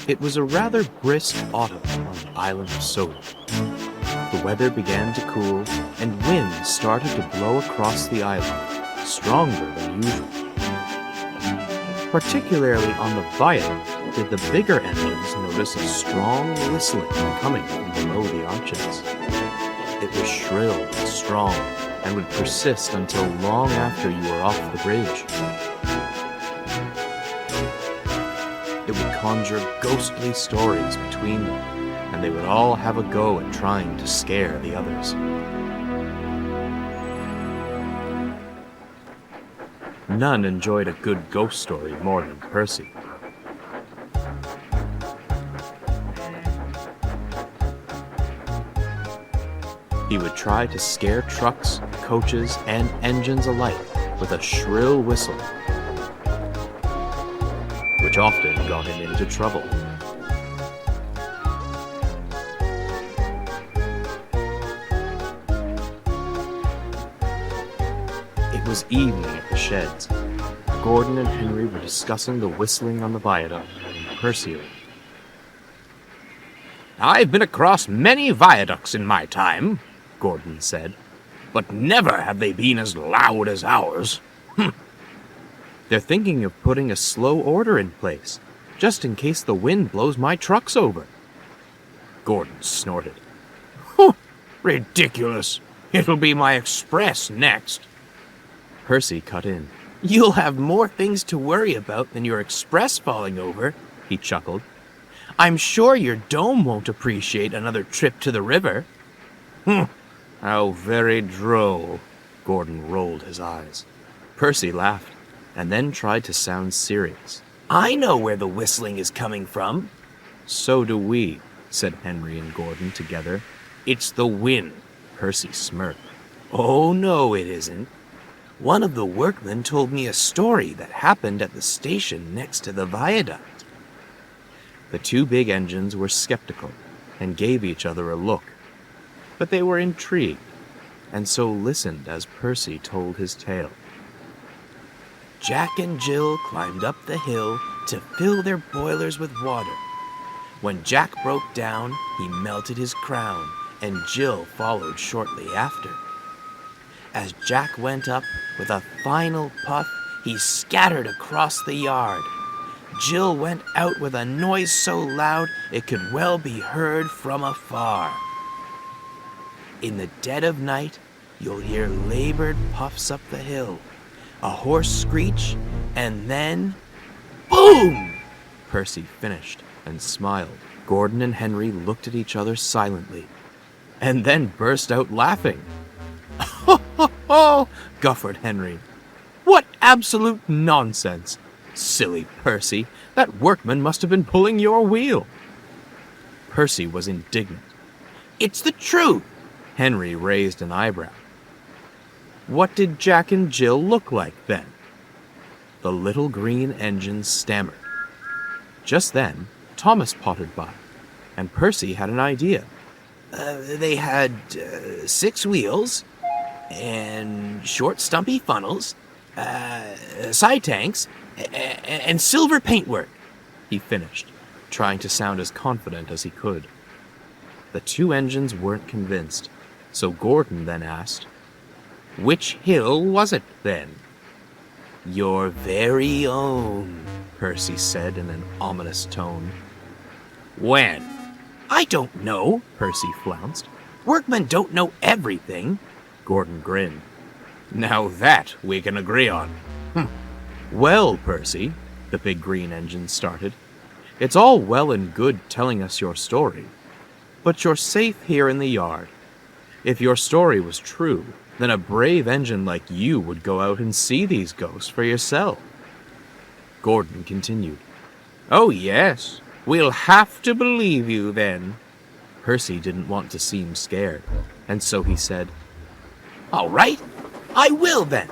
It was a rather brisk autumn on the Island of Sodor. The weather began to cool, and winds started to blow across the island, stronger than usual. Particularly on the viaduct did the bigger engines notice a strong whistling coming from below the arches. It was shrill and strong, and would persist until long after you were off the bridge. It would conjure ghostly stories between them, and they would all have a go at trying to scare the others. None enjoyed a good ghost story more than Percy. He would try to scare trucks, coaches, and engines alike with a shrill whistle, which often got him into trouble. It was evening at the sheds. Gordon and Henry were discussing the whistling on the viaduct when Percy arrived. "I've been across many viaducts in my time," Gordon said, "but never have they been as loud as ours." "They're thinking of putting a slow order in place, just in case the wind blows my trucks over." Gordon snorted. "Ridiculous. It'll be my express next." Percy cut in. "You'll have more things to worry about than your express falling over," he chuckled. "I'm sure your dome won't appreciate another trip to the river." How very droll. Gordon rolled his eyes. Percy laughed, and then tried to sound serious. "I know where the whistling is coming from." "So do we," said Henry and Gordon together. "It's the wind." Percy smirked. "Oh, no, it isn't. One of the workmen told me a story that happened at the station next to the viaduct." The two big engines were skeptical and gave each other a look, but they were intrigued, and so listened as Percy told his tale. "Jack and Jill climbed up the hill to fill their boilers with water. When Jack broke down, he melted his crown, and Jill followed shortly after. As Jack went up with a final puff, he scattered across the yard. Jill went out with a noise so loud it could well be heard from afar. In the dead of night, you'll hear labored puffs up the hill, a hoarse screech, and then... boom!" Percy finished and smiled. Gordon and Henry looked at each other silently, and then burst out laughing. "Ho, ho, ho!" guffared Henry. "What absolute nonsense! Silly Percy, that workman must have been pulling your wheel." Percy was indignant. "It's the truth!" Henry raised an eyebrow. "What did Jack and Jill look like, then?" The little green engine stammered. Just then, Thomas pottered by, and Percy had an idea. They had 6 wheels, and short stumpy funnels, side tanks, and silver paintwork," he finished, trying to sound as confident as he could. The two engines weren't convinced, so Gordon then asked, "Which hill was it, then?" "Your very own," Percy said in an ominous tone. "When?" "I don't know," Percy flounced. "Workmen don't know everything." Gordon grinned. "Now that we can agree on." "Well, Percy," the big green engine started, "it's all well and good telling us your story, but you're safe here in the yard. If your story was true, then a brave engine like you would go out and see these ghosts for yourself." Gordon continued. "Oh, yes. We'll have to believe you, then." Percy didn't want to seem scared, and so he said, "All right, I will, then."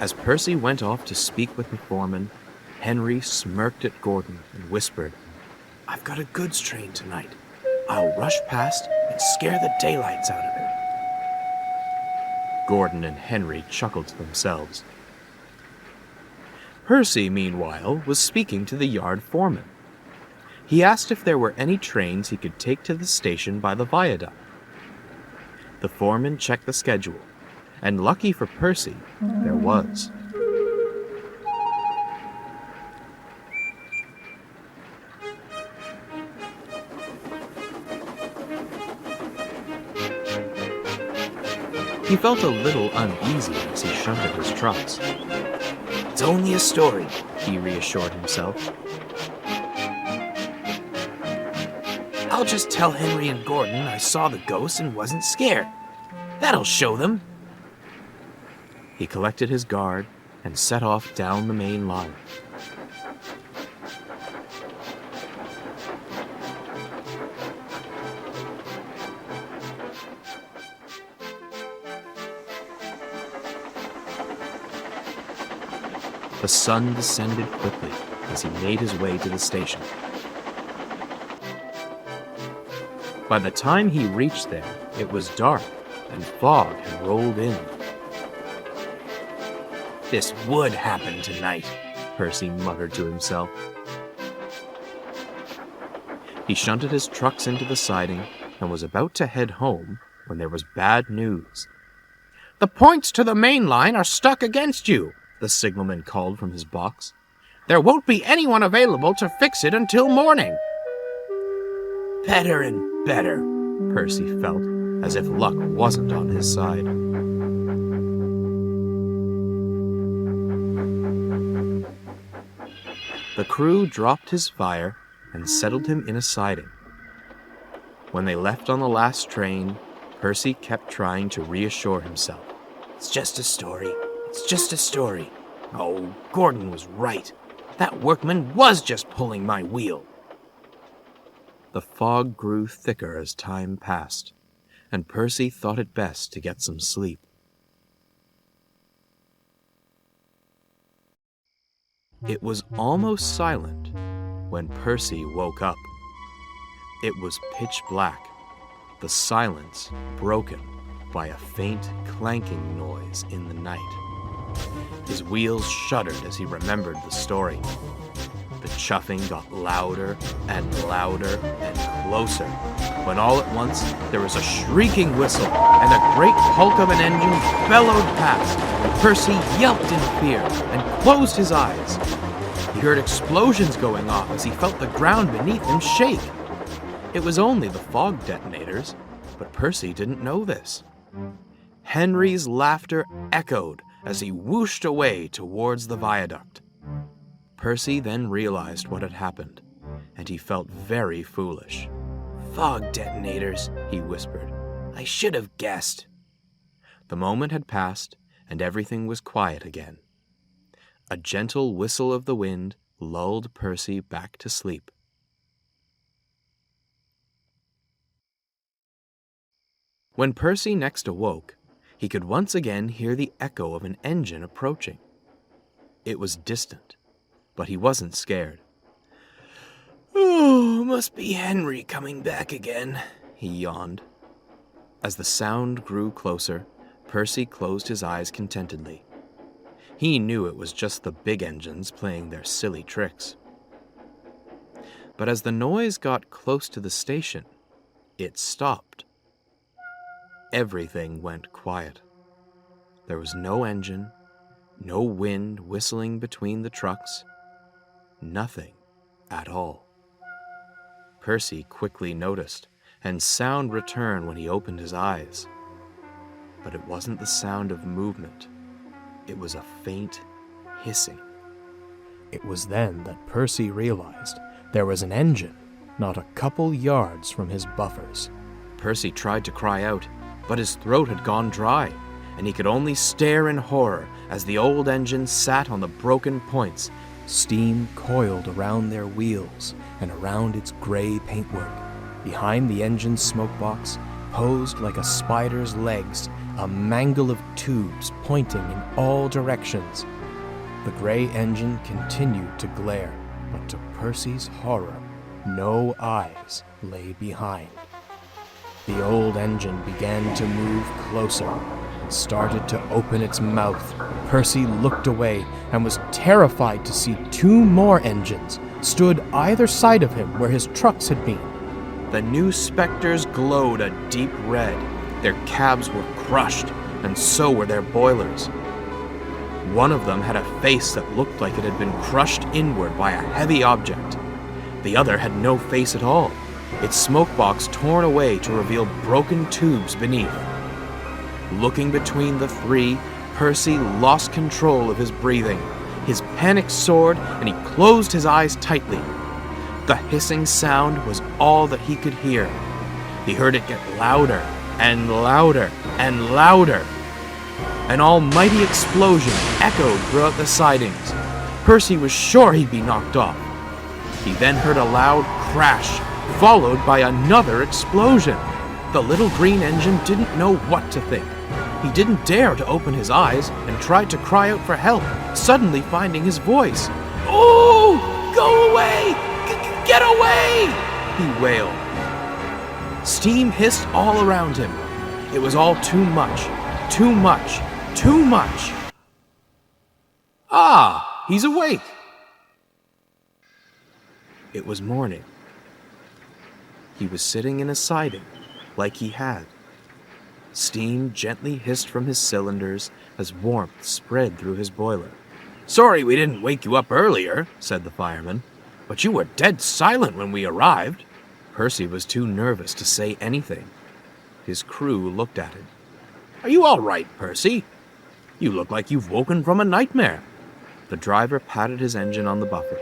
As Percy went off to speak with the foreman, Henry smirked at Gordon and whispered, "I've got a goods train tonight. I'll rush past and scare the daylights out of it." Gordon and Henry chuckled to themselves. Percy, meanwhile, was speaking to the yard foreman. He asked if there were any trains he could take to the station by the viaduct. The foreman checked the schedule, and lucky for Percy, there was. He felt a little uneasy as he shunted his trucks. It's only a story, He reassured himself. I'll just tell Henry and Gordon I saw the ghost and wasn't scared. That'll show them. He collected his guard and set off down the main line. The sun descended quickly as he made his way to the station. By the time he reached there, it was dark and fog had rolled in. This would happen tonight. Percy muttered to himself. He shunted his trucks into the siding and was about to head home when there was bad news. The points to the main line are stuck against you, The signalman called from his box. There won't be anyone available to fix it until morning. Better and better, Percy felt, as if luck wasn't on his side. The crew dropped his fire and settled him in a siding. When they left on the last train, Percy kept trying to reassure himself. It's just a story. It's just a story. Oh, Gordon was right. That workman was just pulling my wheel. The fog grew thicker as time passed, and Percy thought it best to get some sleep. It was almost silent when Percy woke up. It was pitch black, the silence broken by a faint clanking noise in the night. His wheels shuddered as he remembered the story. The chuffing got louder and louder and closer, when all at once there was a shrieking whistle and a great hulk of an engine bellowed past. Percy yelped in fear and closed his eyes. He heard explosions going off as he felt the ground beneath him shake. It was only the fog detonators, but Percy didn't know this. Henry's laughter echoed as he whooshed away towards the viaduct. Percy then realized what had happened, and he felt very foolish. Fog detonators, he whispered. I should have guessed. The moment had passed, and everything was quiet again. A gentle whistle of the wind lulled Percy back to sleep. When Percy next awoke, he could once again hear the echo of an engine approaching. It was distant, but he wasn't scared. Oh, must be Henry coming back again, he yawned. As the sound grew closer, Percy closed his eyes contentedly. He knew it was just the big engines playing their silly tricks. But as the noise got close to the station, it stopped. Everything went quiet. There was no engine, no wind whistling between the trucks, nothing at all. Percy quickly noticed, and sound returned when he opened his eyes. But it wasn't the sound of movement. It was a faint hissing. It was then that Percy realized there was an engine not a couple yards from his buffers. Percy tried to cry out, but his throat had gone dry, and he could only stare in horror as the old engine sat on the broken points. Steam coiled around their wheels and around its gray paintwork. Behind the engine's smokebox, posed like a spider's legs, a mangle of tubes pointing in all directions. The gray engine continued to glare, but to Percy's horror, no eyes lay behind. The old engine began to move closer, started to open its mouth, Percy looked away and was terrified to see 2 more engines stood either side of him where his trucks had been. The new specters glowed a deep red. Their cabs were crushed, and so were their boilers. One of them had a face that looked like it had been crushed inward by a heavy object. The other had no face at all, its smoke box torn away to reveal broken tubes beneath. Looking between the 3, Percy lost control of his breathing. His panic soared, and he closed his eyes tightly. The hissing sound was all that he could hear. He heard it get louder and louder and louder. An almighty explosion echoed throughout the sidings. Percy was sure he'd be knocked off. He then heard a loud crash, followed by another explosion. The little green engine didn't know what to think. He didn't dare to open his eyes and tried to cry out for help, suddenly finding his voice. "Oh, go away! Get away!" he wailed. Steam hissed all around him. It was all too much, too much, too much. Ah, he's awake. It was morning. He was sitting in a siding, like he had. Steam gently hissed from his cylinders as warmth spread through his boiler. "Sorry we didn't wake you up earlier," said the fireman, "but you were dead silent when we arrived." Percy was too nervous to say anything. His crew looked at him. "Are you all right, Percy? You look like you've woken from a nightmare." The driver patted his engine on the buffer.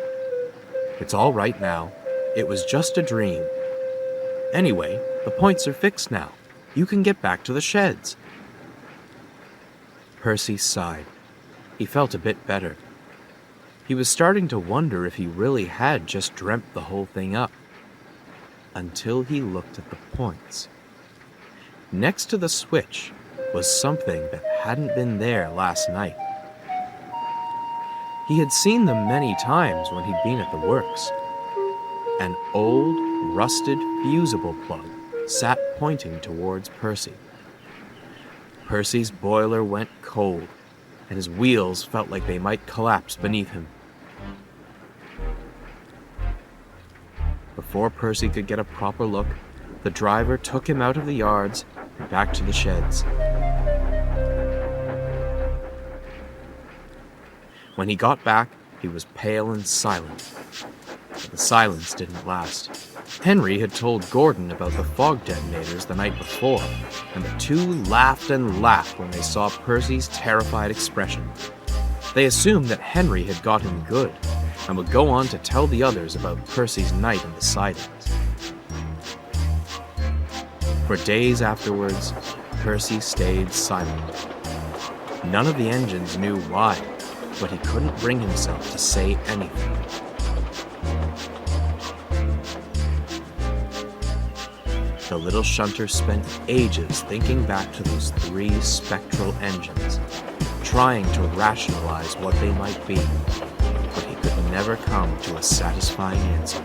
"It's all right now. It was just a dream. Anyway, the points are fixed now. You can get back to the sheds." Percy sighed. He felt a bit better. He was starting to wonder if he really had just dreamt the whole thing up. Until he looked at the points. Next to the switch was something that hadn't been there last night. He had seen them many times when he'd been at the works. An old, rusted fusible plug sat pointing towards Percy. Percy's boiler went cold, and his wheels felt like they might collapse beneath him. Before Percy could get a proper look, the driver took him out of the yards and back to the sheds. When he got back, he was pale and silent. But the silence didn't last. Henry had told Gordon about the fog detonators the night before, and the 2 laughed and laughed when they saw Percy's terrified expression. They assumed that Henry had got him good, and would go on to tell the others about Percy's night in the sidings. For days afterwards, Percy stayed silent. None of the engines knew why, but he couldn't bring himself to say anything. The little shunter spent ages thinking back to those 3 spectral engines, trying to rationalize what they might be, but he could never come to a satisfying answer.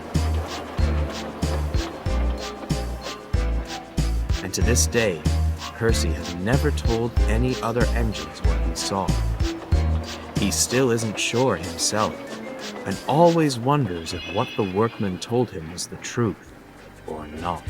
And to this day, Percy has never told any other engines what he saw. He still isn't sure himself, and always wonders if what the workman told him was the truth or not.